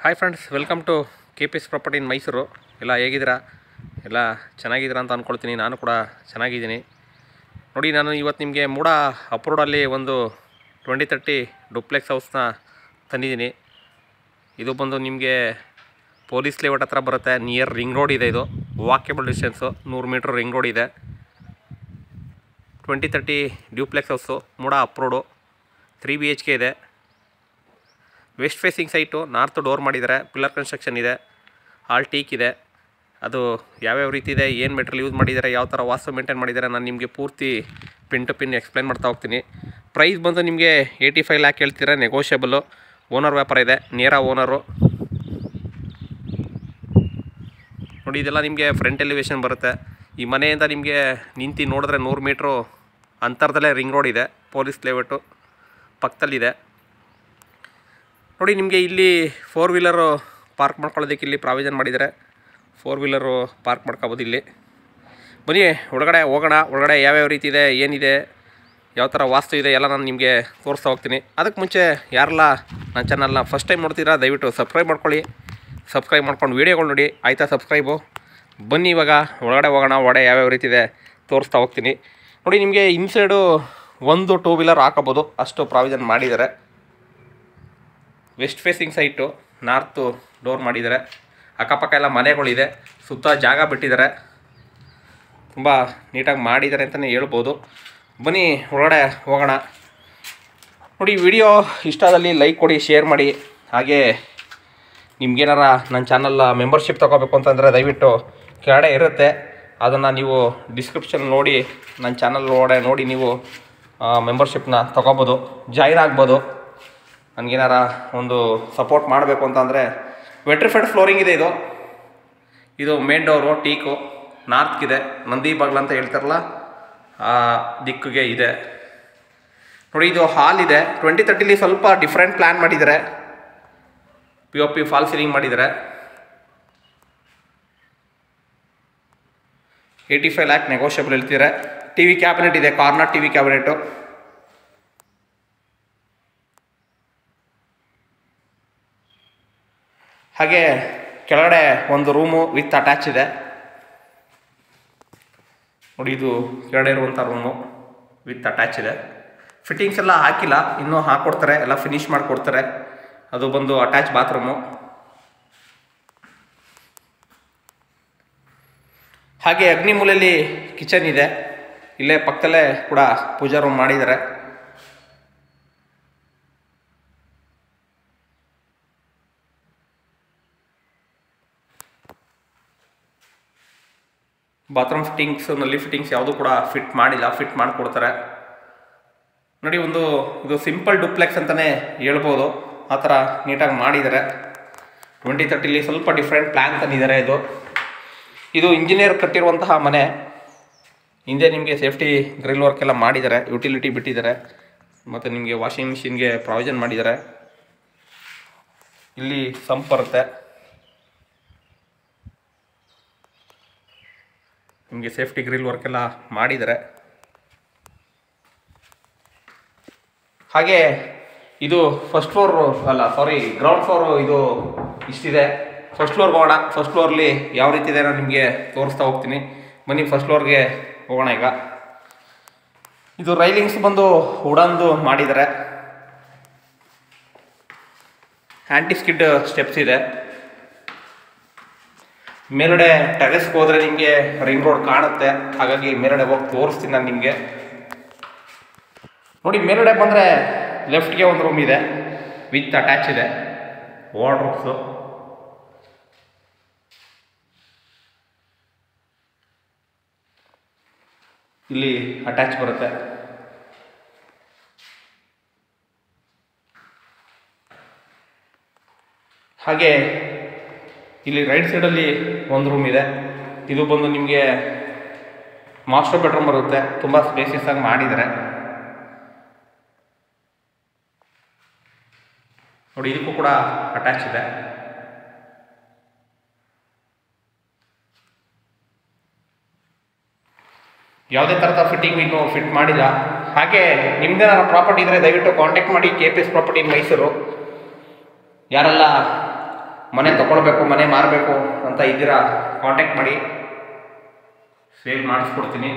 Hi friends, welcome to KPS property in Mysuru. ಎಲ್ಲ ಹೇಗಿದ್ದೀರಾ? ಎಲ್ಲ ಚೆನ್ನಾಗಿದ್ದೀರಾ ಅಂತ ಅಂದ್ಕೊಳ್ತೀನಿ. ನಾನು ಕೂಡ ಚೆನ್ನಾಗಿದ್ದೀನಿ. ನೋಡಿ, ನಾನು ಇವತ್ತು ನಿಮಗೆ ಮೂಡ ಅಪ್ರೋಡಲ್ಲಿ ಒಂದು 2030 ಡುಪ್ಲೆಕ್ಸ್ ಹೌಸ್ನ ತಂದಿದ್ದೀನಿ. ಇದು ಬಂದು ನಿಮಗೆ ಪೊಲೀಸ್ ಲೇಔಟ್ ಹತ್ರ ಬರುತ್ತೆ. ನಿಯರ್ ರಿಂಗ್ ರೋಡ್ ಇದೆ. ಇದು walkable distance 100 metre ring road ಇದೆ. 2030 duplex house, MUDA approved, 3 BHK ಇದೆ. West facing site, north door ಮಾಡಿದ್ದಾರೆ. ಪಿಲ್ಲರ್ ಕನ್ಸ್ಟ್ರಕ್ಷನ್ ಇದೆ. ಆಲ್ ಟೀಕ್ ಇದೆ. ಅದು ಯಾವ್ಯಾವ ರೀತಿ ಇದೆ, ಏನು ಮೆಟೀರಿಯಲ್ ಯೂಸ್ ಮಾಡಿದ್ದಾರೆ, ಯಾವ ಥರ ವಾಸ್ತು ಮೇಂಟೈನ್ ಮಾಡಿದ್ದಾರೆ, ನಾನು ನಿಮಗೆ ಪೂರ್ತಿ ಪಿನ್ ಟು ಪಿನ್ ಎಕ್ಸ್ಪ್ಲೈನ್ ಮಾಡ್ತಾ ಹೋಗ್ತೀನಿ. ಪ್ರೈಸ್ ಬಂದು ನಿಮಗೆ 85 ಲ್ಯಾಕ್ ಹೇಳ್ತೀರಾ, ನೆಗೋಷಿಯಬಲ್ಲು. ಓನರ್ ವ್ಯಾಪಾರ ಇದೆ, ನೇರ ಓನರು. ನೋಡಿ, ಇದೆಲ್ಲ ನಿಮಗೆ ಫ್ರಂಟ್ ಎಲಿವೇಶನ್ ಬರುತ್ತೆ. ಈ ಮನೆಯಿಂದ ನಿಮಗೆ ನಿಂತು ನೋಡಿದ್ರೆ 100 ಮೀಟ್ರು ಅಂತರದಲ್ಲೇ ರಿಂಗ್ ರೋಡ್ ಇದೆ. ಪೊಲೀಸ್ ಲೇಔಟು ಪಕ್ಕದಲ್ಲಿದೆ. ನೋಡಿ, ನಿಮಗೆ ಇಲ್ಲಿ 4 ವೀಲರು ಪಾರ್ಕ್ ಮಾಡ್ಕೊಳ್ಳೋದಕ್ಕೆ ಇಲ್ಲಿ ಪ್ರಾವಿಷನ್ ಮಾಡಿದ್ದಾರೆ. 4 ವೀಲರು ಪಾರ್ಕ್ ಮಾಡ್ಕೋಬೋದು ಇಲ್ಲಿ. ಬನ್ನಿ ಒಳಗಡೆ ಹೋಗೋಣ. ಒಳಗಡೆ ಯಾವ್ಯಾವ ರೀತಿ ಇದೆ, ಏನಿದೆ, ಯಾವ ಥರ ವಾಸ್ತು ಇದೆ ಎಲ್ಲ ನಾನು ನಿಮಗೆ ತೋರಿಸ್ತಾ ಹೋಗ್ತೀನಿ. ಅದಕ್ಕೆ ಮುಂಚೆ ಯಾರೆಲ್ಲ ನನ್ನ ಚಾನಲ್ನ ಫಸ್ಟ್ ಟೈಮ್ ನೋಡ್ತೀರಾ, ದಯವಿಟ್ಟು ಸಬ್ಸ್ಕ್ರೈಬ್ ಮಾಡ್ಕೊಳ್ಳಿ. ಸಬ್ಸ್ಕ್ರೈಬ್ ಮಾಡ್ಕೊಂಡು ವೀಡಿಯೋಗಳು ನೋಡಿ. ಆಯಿತಾ ಸಬ್ಸ್ಕ್ರೈಬು? ಬನ್ನಿ ಇವಾಗ ಒಳಗಡೆ ಹೋಗೋಣ. ಒಳಗಡೆ ಯಾವ್ಯಾವ ರೀತಿ ಇದೆ ತೋರಿಸ್ತಾ ಹೋಗ್ತೀನಿ. ನೋಡಿ, ನಿಮಗೆ ಇನ್ಸೈಡು 2 ವೀಲರ್ ಹಾಕೋಬೋದು, ಅಷ್ಟು ಪ್ರಾವಿಷನ್ ಮಾಡಿದ್ದಾರೆ. West facing site, north door ಮಾಡಿದ್ದಾರೆ. ಅಕ್ಕಪಕ್ಕ ಎಲ್ಲ ಮನೆಗಳಿದೆ, ಸುತ್ತ ಜಾಗ ಬಿಟ್ಟಿದ್ದಾರೆ. ತುಂಬ ನೀಟಾಗಿ ಮಾಡಿದ್ದಾರೆ ಅಂತಲೇ ಹೇಳ್ಬೋದು. ಬನ್ನಿ ಒಳಗಡೆ ಹೋಗೋಣ. ನೋಡಿ, ವಿಡಿಯೋ ಇಷ್ಟದಲ್ಲಿ ಲೈಕ್ ಕೊಡಿ, ಶೇರ್ ಮಾಡಿ. ಹಾಗೆ ನಿಮ್ಗೇನಾರ ನನ್ನ ಚಾನಲ್ ಮೆಂಬರ್ಶಿಪ್ ತೊಗೋಬೇಕು ಅಂತಂದರೆ ದಯವಿಟ್ಟು ಕೆಳಗಡೆ ಇರುತ್ತೆ. ಅದನ್ನು ನೀವು ಡಿಸ್ಕ್ರಿಪ್ಷನ್ ನೋಡಿ, ನನ್ನ ಚಾನಲ್ ಒಳಗಡೆ ನೋಡಿ ನೀವು ಮೆಂಬರ್ಶಿಪ್ನ ತೊಗೋಬೋದು, ಜಾಯಿನ್ ಆಗ್ಬೋದು. ನನಗೇನಾರ ಒಂದು ಸಪೋರ್ಟ್ ಮಾಡಬೇಕು ಅಂತಂದರೆ ವೆಟ್ರಿಫೈಡ್ ಫ್ಲೋರಿಂಗ್ ಇದೆ. ಇದು ಮೇನ್ ಡೋರು ಟೀಕು, ನಾರ್ತ್ಗಿದೆ, ನಂದಿ ಬಾಗ್ಲು ಅಂತ ಹೇಳ್ತಾರಲ್ಲ ಆ ದಿಕ್ಕಿಗೆ ಇದೆ. ನೋಡಿ, ಇದು ಹಾಲ್ ಇದೆ. 2030 ಸ್ವಲ್ಪ ಡಿಫ್ರೆಂಟ್ ಪ್ಲ್ಯಾನ್ ಮಾಡಿದ್ದಾರೆ. POP ಫಾಲ್ ಸೀಲಿಂಗ್ ಮಾಡಿದ್ದಾರೆ. 85 ಲ್ಯಾಕ್ ನೆಗೋಷಿಯಬಲ್ ಹೇಳ್ತಿದ್ದಾರೆ. TV ಕ್ಯಾಬಿನೆಟ್ ಇದೆ, ಕಾರ್ನರ್ TV ಕ್ಯಾಬಿನೆಟು. ಹಾಗೆ ಕೆಳಗಡೆ ಒಂದು ರೂಮು ವಿತ್ ಅಟ್ಯಾಚ್ ಇದೆ. ನೋಡಿ, ಇದು ಕೆಳಗಡೆ ಇರುವಂಥ ರೂಮು ವಿತ್ ಅಟ್ಯಾಚ್ ಇದೆ. ಫಿಟ್ಟಿಂಗ್ಸ್ ಎಲ್ಲ ಹಾಕಿಲ್ಲ, ಇನ್ನೂ ಹಾಕ್ಕೊಡ್ತಾರೆ, ಎಲ್ಲ ಫಿನಿಷ್ ಮಾಡಿಕೊಡ್ತಾರೆ. ಅದು ಬಂದು ಅಟ್ಯಾಚ್ ಬಾತ್ರೂಮು. ಹಾಗೆ ಅಗ್ನಿ ಮೂಲೆಯಲ್ಲಿ ಕಿಚನ್ ಇದೆ. ಇಲ್ಲೇ ಪಕ್ಕದಲ್ಲೇ ಕೂಡ ಪೂಜಾ ರೂಮ್ ಮಾಡಿದ್ದಾರೆ. ಬಾತ್ರೂಮ್ ಫಿಟ್ಟಿಂಗ್ಸ್, ನಲ್ಲಿ ಫಿಟ್ಟಿಂಗ್ಸ್ ಯಾವುದೂ ಕೂಡ ಫಿಟ್ ಮಾಡಿಲ್ಲ, ಫಿಟ್ ಮಾಡಿಕೊಡ್ತಾರೆ. ನೋಡಿ, ಇದು ಸಿಂಪಲ್ ಡುಪ್ಲೆಕ್ಸ್ ಅಂತಲೇ ಹೇಳ್ಬೋದು. ಆ ಥರ ನೀಟಾಗಿ ಮಾಡಿದ್ದಾರೆ. 2030 ಸ್ವಲ್ಪ ಡಿಫ್ರೆಂಟ್ ಪ್ಲ್ಯಾನ್ ತಂದಿದ್ದಾರೆ. ಇದು ಇಂಜಿನಿಯರ್ ಕಟ್ಟಿರುವಂತಹ ಮನೆ. ಹಿಂದೆ ನಿಮಗೆ ಸೇಫ್ಟಿ ಗ್ರಿಲ್ ವರ್ಕ್ ಎಲ್ಲ ಮಾಡಿದ್ದಾರೆ, ಯುಟಿಲಿಟಿ ಬಿಟ್ಟಿದ್ದಾರೆ, ಮತ್ತು ನಿಮಗೆ ವಾಷಿಂಗ್ ಮಿಷಿನ್ಗೆ ಪ್ರಾವಿಷನ್ ಮಾಡಿದ್ದಾರೆ. ಇಲ್ಲಿ ಸಂಪ್ ಬರುತ್ತೆ. ನಿಮಗೆ ಸೇಫ್ಟಿ ಗ್ರಿಲ್ ವರ್ಕ್ ಎಲ್ಲ ಮಾಡಿದ್ದಾರೆ. ಹಾಗೆ ಇದು ಫಸ್ಟ್ ಫ್ಲೋರು ಗ್ರೌಂಡ್ ಫ್ಲೋರು. ಇದು ಇಷ್ಟಿದೆ. ಫಸ್ಟ್ ಫ್ಲೋರ್ಗೆ ಹೋಗೋಣ. ಫಸ್ಟ್ ಫ್ಲೋರ್ಲಿ ಯಾವ ರೀತಿ ಇದೆ ನಾನು ನಿಮಗೆ ತೋರಿಸ್ತಾ ಹೋಗ್ತೀನಿ. ಬನ್ನಿ ಫಸ್ಟ್ ಫ್ಲೋರ್ಗೆ ಹೋಗೋಣ. ಈಗ ಇದು ರೈಲಿಂಗ್ಸ್ ಬಂದು ವುಡನ್ದು ಮಾಡಿದ್ದಾರೆ. ಆ್ಯಂಟಿ ಸ್ಕಿಡ್ ಸ್ಟೆಪ್ಸ್ ಇದೆ. ಮೇಲ್ಗಡೆ ಟೆರೆಸ್ಗೆ ಹೋದರೆ ನಿಮಗೆ ರಿಂಗ್ ರೋಡ್ ಕಾಣುತ್ತೆ. ಹಾಗಾಗಿ ಮೇಲ್ಗಡೆ ಹೋಗಿ ತೋರಿಸ್ತೀನಿ ನಾನು ನಿಮಗೆ. ನೋಡಿ, ಮೇಲ್ಗಡೆ ಬಂದರೆ ಲೆಫ್ಟ್ಗೆ ಒಂದು ರೂಮ್ ಇದೆ, ವಿತ್ ಅಟ್ಯಾಚ್ ಇದೆ. ವಾರ್ಡ್ರೋಬ್ಸು. ಇಲ್ಲಿ ಅಟ್ಯಾಚ್ ಬರುತ್ತೆ. ಹಾಗೆ ಇಲ್ಲಿ ರೈಟ್ ಸೈಡಲ್ಲಿ ಒಂದು ರೂಮ್ ಇದೆ. ಇದು ಬಂದು ನಿಮಗೆ ಮಾಸ್ಟರ್ ಬೆಡ್ರೂಮ್ ಬರುತ್ತೆ. ತುಂಬ ಸ್ಪೇಸಿಯಸ್ ಆಗಿ ಮಾಡಿದ್ದಾರೆ. ನೋಡಿ, ಇದಕ್ಕೂ ಕೂಡ ಅಟ್ಯಾಚ್ ಇದೆ. ಯಾವುದೇ ಥರದ ಫಿಟ್ಟಿಂಗ್ ಇನ್ನೂ ಫಿಟ್ ಮಾಡಿಲ್ಲ. ಹಾಗೆ ನಿಮ್ಮದೇನಾದ್ರು ಪ್ರಾಪರ್ಟಿ ಇದ್ದರೆ ದಯವಿಟ್ಟು ಕಾಂಟ್ಯಾಕ್ಟ್ ಮಾಡಿ. KPS property in Mysuru. ಯಾರೆಲ್ಲ ಮನೆ ತೊಗೊಳ್ಬೇಕು, ಮನೆ ಮಾರಬೇಕು ಅಂತ ಇದ್ದೀರಾ ಕಾಂಟ್ಯಾಕ್ಟ್ ಮಾಡಿ, ಸೇಲ್ ಮಾಡಿಸ್ಕೊಡ್ತೀನಿ.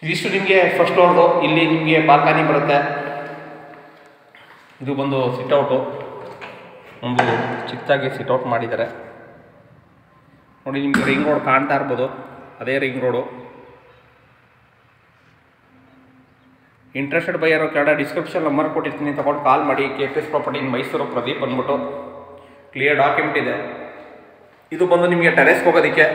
ಇದಿಷ್ಟು ನಿಮಗೆ ಫಸ್ಟ್ ಫ್ಲೋರ್ದು. ಇಲ್ಲಿ ನಿಮಗೆ ಬಾಲ್ಕನಿ ಬರುತ್ತೆ. ಇದು ಬಂದು ಸಿಟ್ಔಟು, ಒಂದು ಚಿಕ್ಕದಾಗಿ ಸಿಟ್ಔಟ್ ಮಾಡಿದ್ದಾರೆ ನೋಡಿ. ನಿಮಗೆ ರಿಂಗ್ ರೋಡ್ ಕಾಣ್ತಾ ಇರ್ಬೋದು, ಅದೇ ರಿಂಗ್ ರೋಡು. ಇಂಟ್ರೆಸ್ಟೆಡ್ ಬೈಯರು ಕೆಳಗಡೆ ಡಿಸ್ಕ್ರಿಪ್ಷನ್ ನಂಬರ್ ಕೊಟ್ಟಿರ್ತೀನಿ, ತಗೊಂಡು ಕಾಲ್ ಮಾಡಿ. KPS ಪ್ರಾಪರ್ಟಿ ಮೈಸೂರು, ಪ್ರದೀಪ್ ಅಂದ್ಬಿಟ್ಟು. ಕ್ಲಿಯರ್ ಡಾಕ್ಯುಮೆಂಟ್ ಇದೆ. ಇದು ಬಂದು ನಿಮಗೆ ಟೆರೆಸ್ಗೆ ಹೋಗೋದಕ್ಕೆ.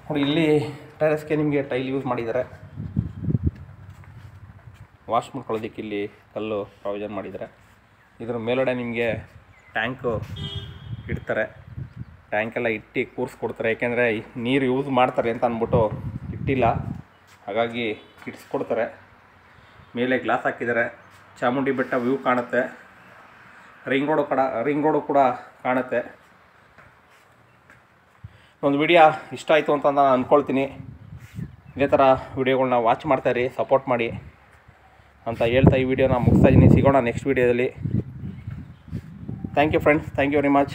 ನೋಡಿ ಇಲ್ಲಿ ಟೆರೆಸ್ಗೆ ನಿಮಗೆ ಟೈಲ್ ಯೂಸ್ ಮಾಡಿದ್ದಾರೆ. ವಾಶ್ ಮಾಡ್ಕೊಳ್ಳೋದಕ್ಕೆ ಇಲ್ಲಿ ಕಲ್ಲು ಪ್ರಾವಿಷನ್ ಮಾಡಿದ್ದಾರೆ. ಇದ್ರ ಮೇಲುಗಡೆ ನಿಮಗೆ ಟ್ಯಾಂಕು ಇಡ್ತಾರೆ. ಟ್ಯಾಂಕೆಲ್ಲ ಇಟ್ಟು ಕೂರಿಸ್ಕೊಡ್ತಾರೆ. ಯಾಕೆಂದರೆ ನೀರು ಯೂಸ್ ಮಾಡ್ತಾರೆ ಅಂತ ಅಂದ್ಬಿಟ್ಟು ಇಟ್ಟಿಲ್ಲ, ಹಾಗಾಗಿ ಇಡಿಸ್ಕೊಡ್ತಾರೆ. ಮೇಲೆ ಗ್ಲಾಸ್ ಹಾಕಿದ್ದಾರೆ. ಚಾಮುಂಡಿ ಬೆಟ್ಟ ವ್ಯೂ ಕಾಣುತ್ತೆ. ರಿಂಗ್ ರೋಡು ಕೂಡ ಕಾಣುತ್ತೆ. ಒಂದು ವಿಡಿಯೋ ಇಷ್ಟ ಆಯಿತು ಅಂತ ನಾನು ಅಂದ್ಕೊಳ್ತೀನಿ. ಇದೇ ಥರ ವಿಡಿಯೋಗಳನ್ನ ವಾಚ್ ಮಾಡ್ತಾಯಿರಿ, ಸಪೋರ್ಟ್ ಮಾಡಿ ಅಂತ ಹೇಳ್ತಾ ಈ ವಿಡಿಯೋನ ಮುಗಿಸ್ತಾ ಇದ್ದೀನಿ. ಸಿಗೋಣ ನೆಕ್ಸ್ಟ್ ವಿಡಿಯೋದಲ್ಲಿ. Thank you friends, thank you very much.